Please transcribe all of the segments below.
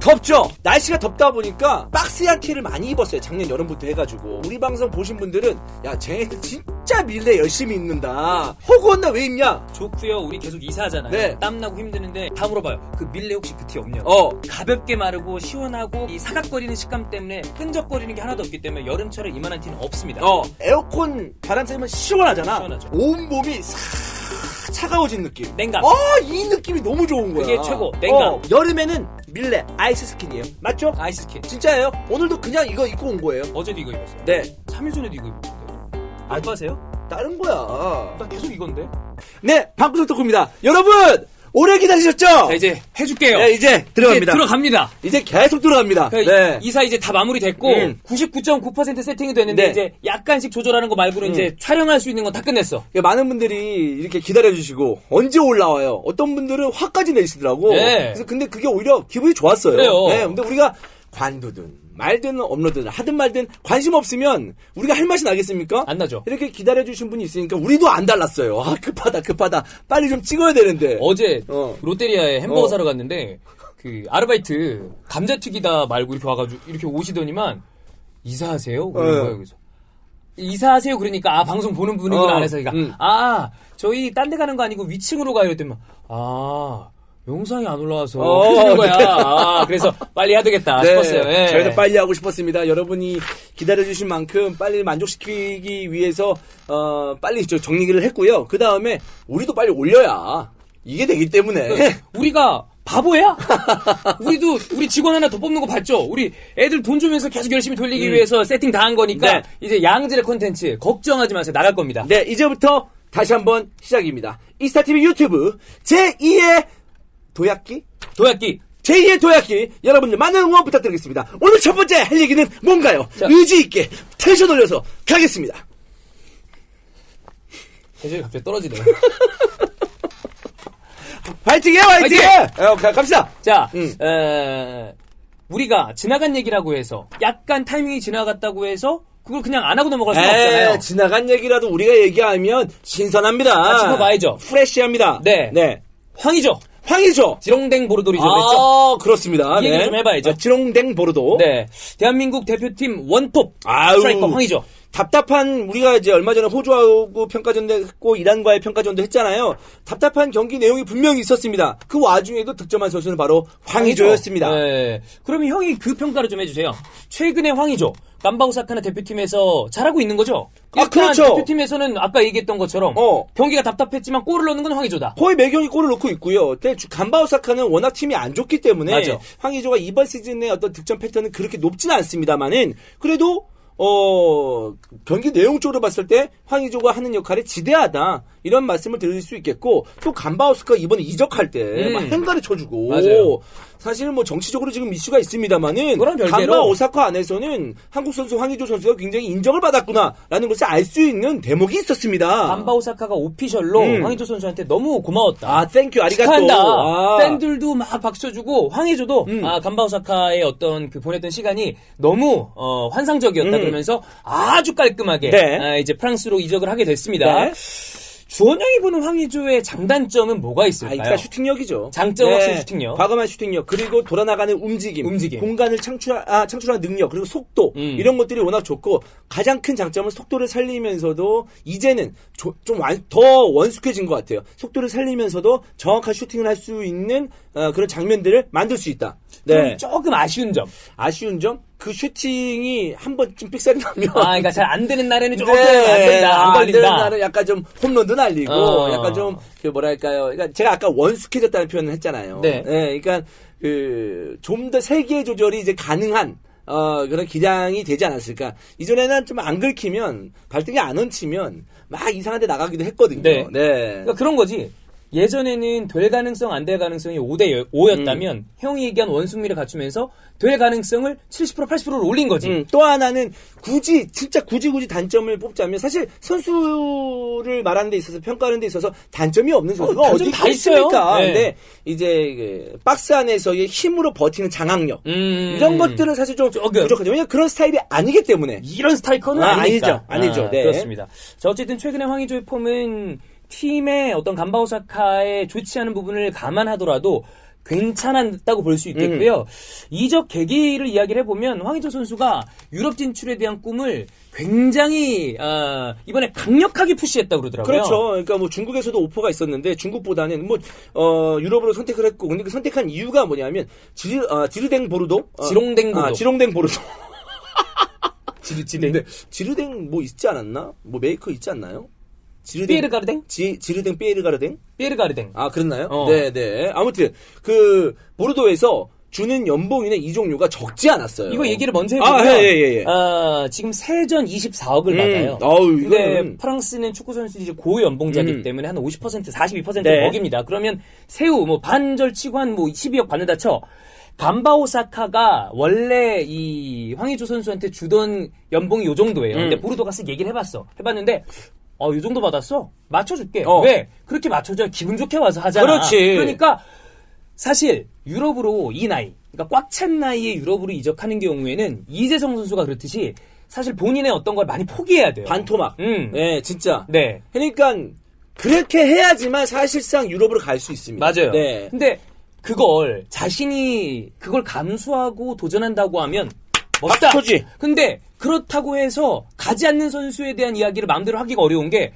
덥죠? 날씨가 덥다 보니까 박스한 티를 많이 입었어요. 작년 여름부터 해가지고. 우리 방송 보신 분들은 야 쟤네들 진짜 밀레 열심히 입는다. 허구한 나 왜 입냐? 좋고요. 우리 계속 이사하잖아요. 네. 땀나고 힘드는데 다 물어봐요. 그 밀레 혹시 그 티 없냐고. 가볍게 마르고 시원하고 이 사각거리는 식감 때문에 끈적거리는 게 하나도 없기 때문에 여름철에 이만한 티는 없습니다. 에어컨 바람 쐬면 시원하잖아. 시원하죠. 온몸이 차가워진 느낌. 냉감. 이 느낌이 너무 좋은 거야. 그게 최고. 냉감. 여름에는 밀레 아이스 스킨이에요. 맞죠? 아이스킨. 진짜예요. 오늘도 그냥 이거 입고 온 거예요. 어제도 이거 입었어요. 네. 3일 전에도 이거 입었는데. 안 빠세요? 다른 거야. 나 계속 이건데. 네, 방구석 덕후입니다. 여러분, 오래 기다리셨죠? 자, 이제 해줄게요. 네, 이제 들어갑니다. 이제 들어갑니다. 이제 계속 들어갑니다. 그러니까 이사 이제 다 마무리됐고 99.9% 세팅이 됐는데 네. 이제 약간씩 조절하는 거 말고는 이제 촬영할 수 있는 건 다 끝냈어. 많은 분들이 이렇게 기다려주시고 언제 올라와요? 어떤 분들은 화까지 내시더라고. 네. 그래서 근데 그게 오히려 기분이 좋았어요. 그래요. 네, 근데 우리가 관두든 말든 업로드든 하든 말든 관심 없으면 우리가 할 맛이 나겠습니까? 안 나죠. 이렇게 기다려주신 분이 있으니까 우리도 안 달랐어요. 급하다. 빨리 좀 찍어야 되는데. 어제 롯데리아에 햄버거 사러 갔는데 그 아르바이트 감자튀기다 말고 이렇게 와가지고 이렇게 오시더니만 이사하세요? 그러는 거예요. 그래서 이사하세요 그러니까 방송 보는 분이구나 해서 그러니까 저희 딴 데 가는 거 아니고 위층으로 가요 이랬더니 영상이 안 올라와서 그러는 거야. 그래서 빨리 해야 되겠다 싶었어요. 예. 저희도 빨리 하고 싶었습니다. 여러분이 기다려주신 만큼 빨리 만족시키기 위해서 빨리 정리를 했고요. 그 다음에 우리도 빨리 올려야 이게 되기 때문에 우리가 바보야? 우리 직원 하나 더 뽑는 거 봤죠? 우리 애들 돈 주면서 계속 열심히 돌리기 위해서 세팅 다 한 거니까 이제 양질의 콘텐츠 걱정하지 마세요. 나갈 겁니다. 네, 이제부터 다시 한번 시작입니다. 이스타TV 유튜브 제2의 도약기? 제2의 도약기 여러분들 많은 응원 부탁드리겠습니다. 오늘 첫 번째 할 얘기는 뭔가요? 자, 의지있게 텐션 올려서 가겠습니다. 텐션이 갑자기 떨어지네요. 화이팅해! 갑시다. 자, 우리가 지나간 얘기라고 해서 약간 타이밍이 지나갔다고 해서 그걸 그냥 안 하고 넘어갈 수는 없잖아요. 지나간 얘기라도 우리가 얘기하면 신선합니다. 짚어봐야죠. 프레시합니다. 네. 황이죠. 지롱댕 보르도리죠. 그랬죠? 그렇습니다. 이 얘기 좀 해봐야죠. 지롱댕 보르도. 네. 대한민국 대표팀 원톱 스트라이커 황이죠. 답답한 우리가 이제 얼마 전에 호주하고 평가전도 했고 이란과의 평가전도 했잖아요. 답답한 경기 내용이 분명히 있었습니다. 그 와중에도 득점한 선수는 바로 황의조였습니다. 네. 그러면 형이 그 평가를 좀 해주세요. 최근에 황의조 감바오사카나 대표팀에서 잘하고 있는 거죠? 그렇죠. 대표팀에서는 아까 얘기했던 것처럼 경기가 답답했지만 골을 넣는 건 황의조다. 거의 매 경기 골을 넣고 있고요. 감바오사카는 워낙 팀이 안 좋기 때문에 맞아. 황의조가 이번 시즌의 어떤 득점 패턴은 그렇게 높지는 않습니다만은 그래도 경기 내용 쪽으로 봤을 때 황의조가 하는 역할이 지대하다 이런 말씀을 드릴 수 있겠고 또 감바오스카가 이번에 이적할 때 막 행가를 쳐주고 맞아요. 사실 뭐 정치적으로 지금 이슈가 있습니다만은 그런 별개로 감바오사카 안에서는 한국 선수 황의조 선수가 굉장히 인정을 받았구나라는 것을 알 수 있는 대목이 있었습니다. 감바오사카가 오피셜로 황의조 선수한테 너무 고마웠다. 땡큐 아리가또. 축하한다. 팬들도 막 박수주고 황의조도 감바오사카의 어떤 그 보냈던 시간이 너무 환상적이었다 그러면서 아주 깔끔하게 이제 프랑스로 이적을 하게 됐습니다. 주원영이 보는 황의조의 장단점은 뭐가 있을까요? 일단 슈팅력이죠. 장점 확실히 슈팅력. 과감한 슈팅력 그리고 돌아나가는 움직임. 공간을 창출하는 능력 그리고 속도 이런 것들이 워낙 좋고 가장 큰 장점은 속도를 살리면서도 이제는 좀 더 원숙해진 것 같아요. 속도를 살리면서도 정확한 슈팅을 할 수 있는 그런 장면들을 만들 수 있다. 네. 조금 아쉬운 점. 그 슈팅이 한 번쯤 삑살이 나면 그러니까 잘 안 되는 날에는 조금 안 된다. 안 걸린다. 안 되는 날은 약간 좀 홈런도 날리고 약간 좀 뭐랄까요? 그러니까 제가 아까 원숙해졌다는 표현을 했잖아요. 그러니까 좀 더 세기의 조절이 이제 가능한 그런 기량이 되지 않았을까. 이전에는 좀 안 긁히면 발등에 안 얹히면 막 이상한 데 나가기도 했거든요. 그러니까 그런 거지. 예전에는 될 가능성 안 될 가능성이 5대 5였다면 형이 얘기한 원숙미를 갖추면서 될 가능성을 70% 80%로 올린 거지. 또 하나는 진짜 굳이 단점을 뽑자면 사실 선수를 말하는 데 있어서 평가하는 데 있어서 단점이 없는 선수가 어디 다 있습니까? 근데 이제 박스 안에서의 힘으로 버티는 장악력 이런 것들은 사실 좀 부족하죠. 왜냐면 그런 스타일이 아니기 때문에. 이런 스타일커는 아니죠. 네. 그렇습니다. 자, 어쨌든 최근에 황의조의 폼은 팀의 어떤 감바오사카의 좋지 않은 부분을 감안하더라도 괜찮았다고 볼 수 있겠고요. 이적 계기를 이야기를 해보면 황희조 선수가 유럽 진출에 대한 꿈을 굉장히 이번에 강력하게 푸시했다고 그러더라고요. 그렇죠. 그러니까 뭐 중국에서도 오퍼가 있었는데 중국보다는 뭐 유럽으로 선택을 했고 근데 그 선택한 이유가 뭐냐면 지르댕 보르도 지롱댕 보르도 지르댕 뭐 있지 않았나? 뭐 메이커 있지 않나요? 피에르가르댕? 지르댕 피에르가르댕? 피에르가르댕. 아, 그랬나요? 네. 아무튼 그 보르도에서 주는 연봉이나 이적료가 적지 않았어요. 이거 얘기를 먼저 해보면 예. 지금 세전 24억을 받아요. 근데 프랑스는 축구 선수들이 이제 고 연봉자이기 때문에 한 50%, 42% 네. 먹입니다. 그러면 세후 뭐 반절 치고 한 뭐 12억 받는다 쳐. 감바오사카가 원래 이 황의조 선수한테 주던 연봉이 요 정도예요. 근데 보르도가 쓱 얘기를 해봤는데 요 정도 받았어? 맞춰줄게. 왜? 그렇게 맞춰줘야 기분 좋게 와서 하잖아. 그렇지. 그러니까 사실 유럽으로 이 나이, 그러니까 꽉 찬 나이에 유럽으로 이적하는 경우에는 이재성 선수가 그렇듯이 사실 본인의 어떤 걸 많이 포기해야 돼요. 반토막. 네, 진짜. 네. 그러니까 그렇게 해야지만 사실상 유럽으로 갈 수 있습니다. 맞아요. 네. 근데 자신이 그걸 감수하고 도전한다고 하면 멋있다. 박수지. 근데 그렇다고 해서 가지 않는 선수에 대한 이야기를 마음대로 하기가 어려운 게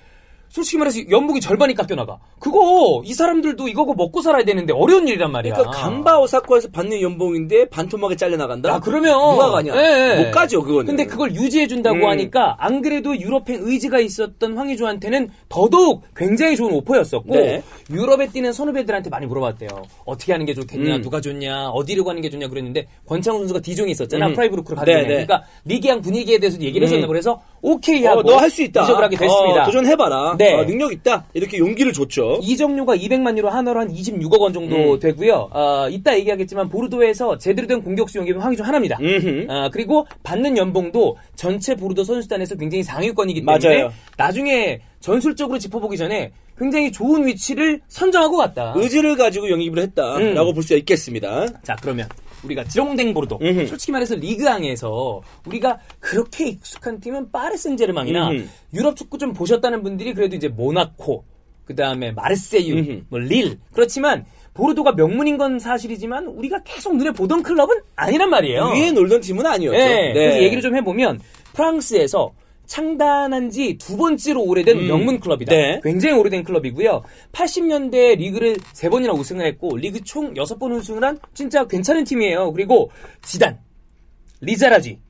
솔직히 말해서 연봉이 절반이 깎여나가. 그거 이 사람들도 이거고 먹고 살아야 되는데 어려운 일이란 말이야. 그러니까 감바 오사카에서 받는 연봉인데 반토막에 잘려나간다? 그러면 누가 가냐? 네. 못 가죠 그거는. 근데 그걸 유지해준다고 하니까 안 그래도 유럽행 의지가 있었던 황의조한테는 더더욱 굉장히 좋은 오퍼였었고 네. 유럽에 뛰는 선후배들한테 많이 물어봤대요. 어떻게 하는 게 좋겠냐, 누가 좋냐, 어디로 가는 게 좋냐 그랬는데 권창훈 선수가 D종이 있었잖아. 프라이브루크로 가기 전에. 그러니까 리그양 분위기에 대해서 얘기를 했었나 그래서 오케이 하고 너 할 수 있다. 이적을 하게 됐습니다. 도전해봐라. 네. 능력 있다. 이렇게 용기를 줬죠. 이적료가 200만 유로 한화로 한 26억 원 정도 되고요. 이따 얘기하겠지만 보르도에서 제대로 된 공격수 영입은 황의조 하나입니다. 그리고 받는 연봉도 전체 보르도 선수단에서 굉장히 상위권이기 때문에 맞아요. 나중에 전술적으로 짚어보기 전에 굉장히 좋은 위치를 선정하고 갔다. 의지를 가지고 영입을 했다라고 볼 수 있겠습니다. 자, 그러면 우리가 지롱댕 보르도 솔직히 말해서 리그앙에서 우리가 그렇게 익숙한 팀은 파리 생제르맹이나 유럽 축구 좀 보셨다는 분들이 그래도 이제 모나코, 그 다음에 마르세유, 뭐 릴. 그렇지만 보르도가 명문인 건 사실이지만 우리가 계속 눈에 보던 클럽은 아니란 말이에요. 위에 놀던 팀은 아니었죠. 네. 그래서 얘기를 좀 해보면 프랑스에서 창단한 지 2번째로 오래된 명문 클럽이다. 네. 굉장히 오래된 클럽이고요. 80년대 리그를 3번이나 우승을 했고 리그 총 6번 우승을 한 진짜 괜찮은 팀이에요. 그리고 지단, 리자라지,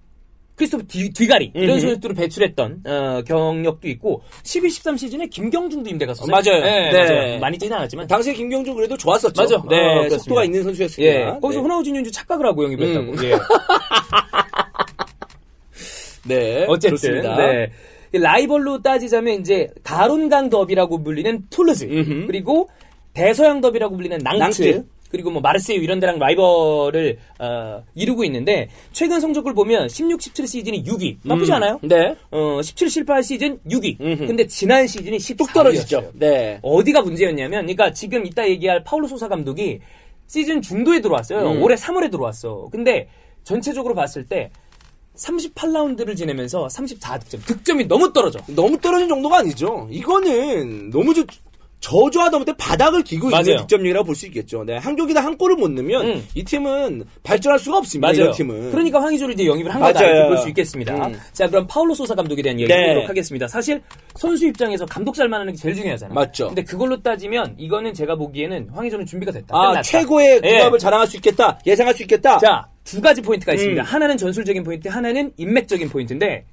크리스토프 뒤가리 이런 선수들을 배출했던 경력도 있고 12-13 시즌에 김경중도 임대 갔었어요. 맞아요. 네, 네. 맞아요. 많이 뛰진 않았지만 당시에 김경중 그래도 좋았었죠. 맞아. 네, 속도가 있는 선수였습니다. 예. 거기서 호나우진 윤주 착각을 하고 영입했다고. 예. 네, 어쨌든 좋습니다. 네. 라이벌로 따지자면 이제 가론강 더비라고 불리는 툴루즈 그리고 대서양 더비라고 불리는 낭트. 그리고 뭐 마르세유 이런 데랑 라이벌을 이루고 있는데 최근 성적을 보면 16, 17 시즌이 6위. 나쁘지 않아요? 네. 17, 18 시즌 6위. 근데 지난 시즌이 14위였어요. 뚝 떨어지죠. 네. 어디가 문제였냐면 그러니까 지금 이따 얘기할 파울로 소사 감독이 시즌 중도에 들어왔어요. 올해 3월에 들어왔어. 근데 전체적으로 봤을 때 38라운드를 지내면서 34득점. 득점이 너무 떨어져. 너무 떨어진 정도가 아니죠. 이거는 너무 저조하다 못해 바닥을 기고 맞아요. 있는 득점력이라고 볼 수 있겠죠. 네, 한 경기당 한 골을 못 넣으면 이 팀은 발전할 수가 없습니다. 맞아요. 이런 팀은. 그러니까 황의조를 이제 영입을 한 거다 이렇게 볼 수 있겠습니다. 자, 그럼 파울로 소사 감독에 대한 얘기 해보도록 하겠습니다. 사실 선수 입장에서 감독 잘 만나는 게 제일 중요하잖아요. 맞죠. 근데 그걸로 따지면 이거는 제가 보기에는 황의조는 준비가 됐다. 아, 끝났다. 최고의 궁합을 자랑할 수 있겠다. 예상할 수 있겠다. 자, 두 가지 포인트가 있습니다. 하나는 전술적인 포인트, 하나는 인맥적인 포인트인데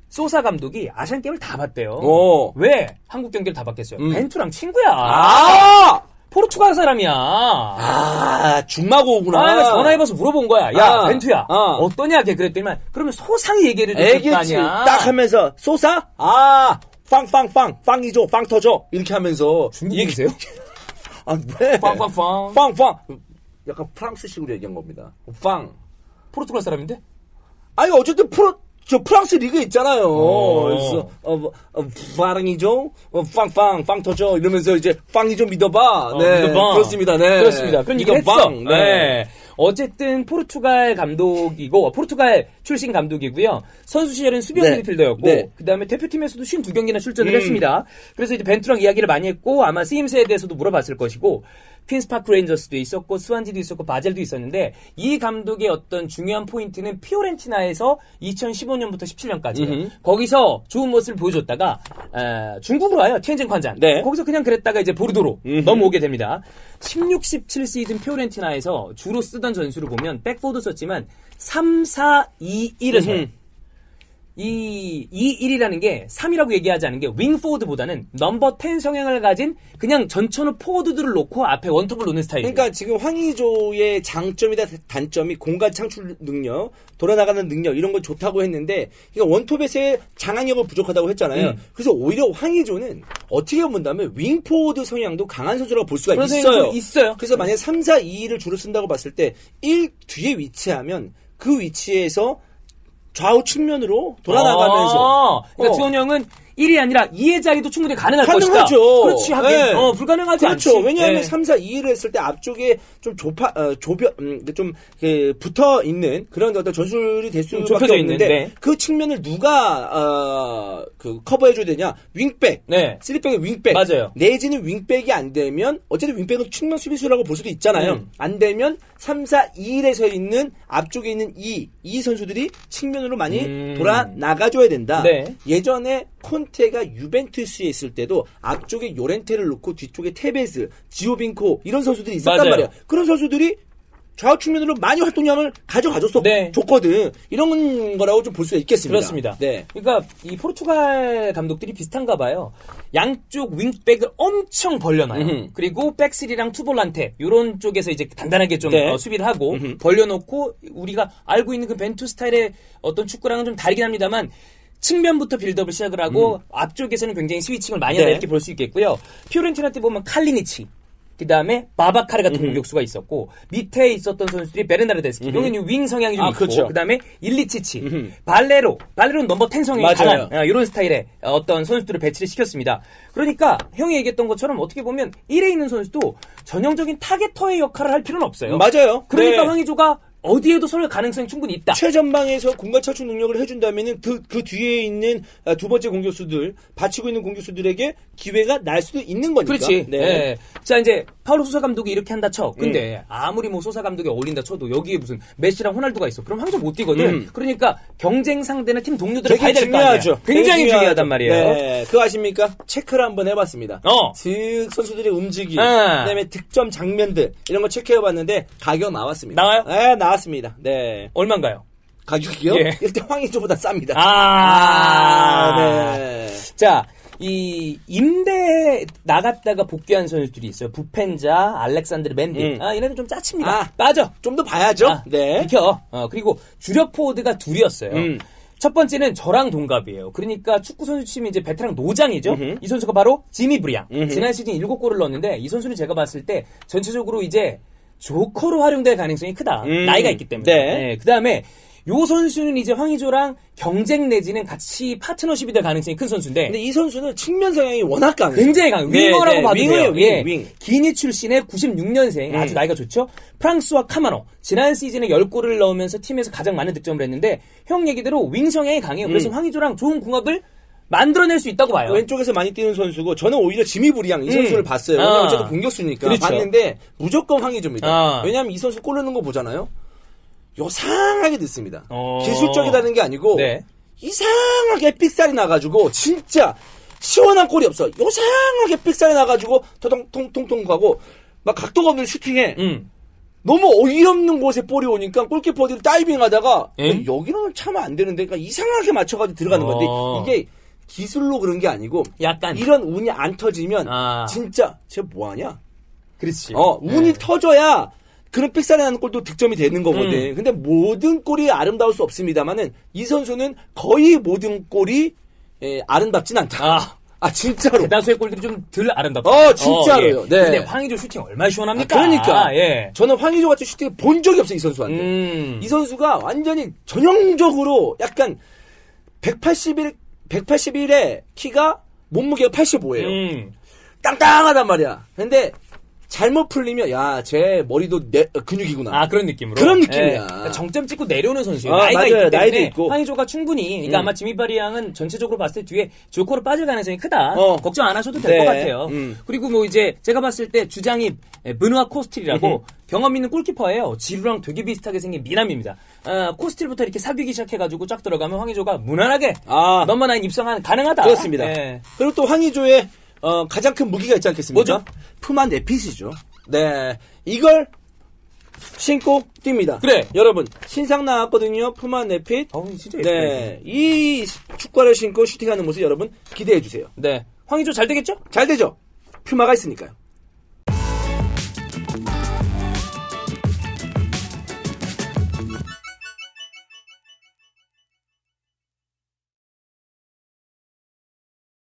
소사 감독이 아시안 게임을 다 봤대요. 왜 한국 경기를 다 봤겠어요? 벤투랑 친구야. 포르투갈 사람이야. 중마고구나. 전화해봐서 물어본 거야. 야, 벤투야. 어떠냐? 걔 그랬더니만 그러면 소상히 얘기를 해줄 거 아니야. 딱 하면서 소사? 빵이죠. 빵 터져. 이렇게 하면서 중국이세요? 네. 빵. 약간 프랑스식으로 얘기한 겁니다. 포르투갈 사람인데? 아니 어쨌든 프랑스 리그 있잖아요. 그래서 빵이죠. 빵 터져 이러면서 이제 빵이죠 믿어봐. 네, 믿어봐. 그렇습니다. 네, 그렇습니다. 그런 얘기를 했어. 네. 어쨌든 포르투갈 감독이고 포르투갈 출신 감독이고요. 선수 시절은 수비형 미드필더였고 그다음에 대표팀에서도 52경기나 출전을 했습니다. 그래서 이제 벤투랑 이야기를 많이 했고 아마 쓰임새에 대해서도 물어봤을 것이고 퀸스파크 레인저스도 있었고 스완지도 있었고 바젤도 있었는데 이 감독의 어떤 중요한 포인트는 피오렌티나에서 2015년부터 17년까지 거기서 좋은 모습을 보여줬다가 중국으로 와요. 티엔진 관장. 네. 거기서 그냥 그랬다가 이제 보르도로 넘어오게 됩니다. 16, 17 시즌 피오렌티나에서 주로 쓰던 전술을 보면 백포드 썼지만 3, 4, 2, 1을 써요. 이 1이라는 게 3이라고 얘기하지 않은 게 윙포워드보다는 넘버 10 성향을 가진 그냥 전천후 포워드들을 놓고 앞에 원톱을 놓는 스타일이에요. 그러니까 지금 황의조의 장점이다 단점이 공간 창출 능력, 돌아나가는 능력 이런 건 좋다고 했는데 그러니까 원톱에서의 장악력은 부족하다고 했잖아요. 그래서 오히려 황의조는 어떻게 본다면 윙포워드 성향도 강한 선수라고 볼 수가 있어요. 그래서 만약에 3, 4, 2, 1을 주로 쓴다고 봤을 때 1 뒤에 위치하면 그 위치에서 좌우 측면으로 돌아나가면서. 그러니까 주원 형은 1이 아니라 2의 자리도 충분히 가능하죠. 그렇지, 하긴. 네. 불가능하지 않지. 그렇죠. 왜냐하면 네. 3, 4, 2를 했을 때 앞쪽에 좀 붙어 있는 그런 어떤 전술이 될 수밖에 없는데 네. 그 측면을 누가 커버해줘야 되냐? 윙백. 네. 3백의 윙백. 맞아요. 내지는 윙백이 안 되면 어쨌든 윙백은 측면 수비수라고 볼 수도 있잖아요. 안 되면 3, 4, 2, 1에서 있는 앞쪽에 있는 이 선수들이 측면으로 많이 돌아 나가줘야 된다. 네. 예전에 콘테가 유벤투스에 있을 때도 앞쪽에 요렌테를 놓고 뒤쪽에 테베스, 지오빈코 이런 선수들이 있었단 말이야. 그런 선수들이 좌우 측면으로 많이 활동량을 줬거든. 이런 거라고 좀 볼 수가 있겠습니다. 그렇습니다. 네. 그러니까 이 포르투갈 감독들이 비슷한가 봐요. 양쪽 윙백을 엄청 벌려놔요. 그리고 백스리랑 투볼란테 이런 쪽에서 이제 단단하게 좀 수비를 하고 벌려놓고 우리가 알고 있는 그 벤투 스타일의 어떤 축구랑은 좀 다르긴 합니다만 측면부터 빌드업을 시작을 하고 앞쪽에서는 굉장히 스위칭을 많이 한다 이렇게 볼 수 있겠고요. 피오렌티나 때 보면 칼리니치, 그 다음에 바바카르 같은 공격수가 있었고 밑에 있었던 선수들이 베르나르데스키, 여기는 윙 성향이 좀 있고 그렇죠. 그 다음에 일리치치, 발레로는 넘버 10 성향이 강한 이런 스타일의 어떤 선수들을 배치를 시켰습니다. 그러니까 형이 얘기했던 것처럼 어떻게 보면 1에 있는 선수도 전형적인 타겟터의 역할을 할 필요는 없어요. 맞아요. 그러니까 황의조가 어디에도 설 가능성이 충분히 있다. 최전방에서 공간 차출 능력을 해준다면은 그 뒤에 있는 두 번째 공격수들, 받치고 있는 공격수들에게 기회가 날 수도 있는 거니까. 그렇지. 네. 네. 자, 이제 파울로 소사 감독이 이렇게 한다 쳐. 근데 아무리 뭐 소사 감독이 어울린다 쳐도 여기에 무슨 메시랑 호날두가 있어. 그럼 황의조 못 뛰거든. 그러니까 경쟁 상대나 팀 동료들을 봐야 될 거 아니야. 굉장히 중요하단 말이에요. 네. 그거 아십니까? 체크를 한번 해봤습니다. 즉 선수들의 움직임, 그다음에 득점 장면들 이런 거 체크해봤는데 가격 나왔습니다. 나와요? 네, 나왔습니다. 네. 얼마인가요? 가격이요? 예. 일단 황의조보다 쌉니다. 네. 자, 이 임대 나갔다가 복귀한 선수들이 있어요. 부펜자, 알렉산드르 맨디. 얘네들 좀 짜칩니다. 빠져. 좀 더 봐야죠. 네. 비켜. 그리고 주력 포워드가 둘이었어요. 첫 번째는 저랑 동갑이에요. 그러니까 축구 선수 치면 이제 베테랑 노장이죠. 이 선수가 바로 지미 브리앙. 지난 시즌 7골을 넣었는데 이 선수는 제가 봤을 때 전체적으로 이제 조커로 활용될 가능성이 크다. 나이가 있기 때문에. 네. 그 다음에 요 선수는 이제 황의조랑 경쟁 내지는 같이 파트너십이 될 가능성이 큰 선수인데. 근데 이 선수는 측면 성향이 워낙 강해요. 굉장히 강해요. 윙어라고 봐도 돼요. 윙. 기니 출신의 96년생. 아주 나이가 좋죠. 프랑스와 카마노. 지난 시즌에 10골을 넣으면서 팀에서 가장 많은 득점을 했는데 형 얘기대로 윙 성향이 강해요. 그래서 황의조랑 좋은 궁합을 만들어낼 수 있다고 봐요. 왼쪽에서 많이 뛰는 선수고 저는 오히려 지미 브리앙 이 선수를 봤어요. 왜냐면 어쨌든 공격수니까. 그렇죠. 봤는데 무조건 황의조입니다. 왜냐면 이 선수 골 넣는 거 보잖아요. 요상하게 듣습니다. 기술적이라는 게 아니고 이상하게 삑살이 나가지고 진짜 시원한 골이 없어. 요상하게 삑살이 나가지고 통통통 가고 막 각도가 없는 슈팅에 너무 어이없는 곳에 볼이 오니까 골키퍼들이 다이빙하다가 여기로는 차면 안 되는데 그러니까 이상하게 맞춰가지고 들어가는 건데 이게 기술로 그런 게 아니고 약간 이런 운이 안 터지면 진짜 쟤 뭐하냐? 그렇지. 운이 터져야 그런 삑살이 나는 골도 득점이 되는 거거든. 근데 모든 골이 아름다울 수 없습니다만은 이 선수는 거의 모든 골이 아름답진 않다. 진짜로. 대다수의 골들이 좀 덜 아름답다. 진짜로요. 네. 근데 황의조 슈팅 얼마나 시원합니까? 그러니까. 저는 황의조 같은 슈팅을 본 적이 없어요, 이 선수한테. 이 선수가 완전히 전형적으로 약간 181에 키가 몸무게가 85예요. 땅땅하단 말이야. 근데 잘못 풀리면 쟤 머리도 근육이구나. 그런 느낌으로. 그런 느낌이야. 그러니까 정점 찍고 내려오는 선수예요. 나이가 맞아요. 있기 때문에 나이도 있고. 황의조가 충분히 그러니까 아마 지미 파리 양은 전체적으로 봤을 때 뒤에 조커로 빠질 가능성이 크다. 걱정 안 하셔도 될 것 같아요. 그리고 뭐 이제 제가 봤을 때 주장이 베누아 코스틸이라고 경험 있는 골키퍼예요. 지루랑 되게 비슷하게 생긴 미남입니다. 코스틸부터 이렇게 사귀기 시작해가지고 쫙 들어가면 황의조가 무난하게 넘버 9 입성한 가능하다. 그렇습니다. 그리고 또 황의조의 가장 큰 무기가 있지 않겠습니까? 뭐죠? 푸마 네핏이죠. 네, 이걸 신고 뜁니다. 그래. 여러분 신상 나왔거든요. 푸마 네핏. 진짜 네, 이 축구화를 신고 슈팅하는 모습 여러분 기대해 주세요. 네, 황의조 잘 되겠죠? 잘 되죠. 퓨마가 있으니까요.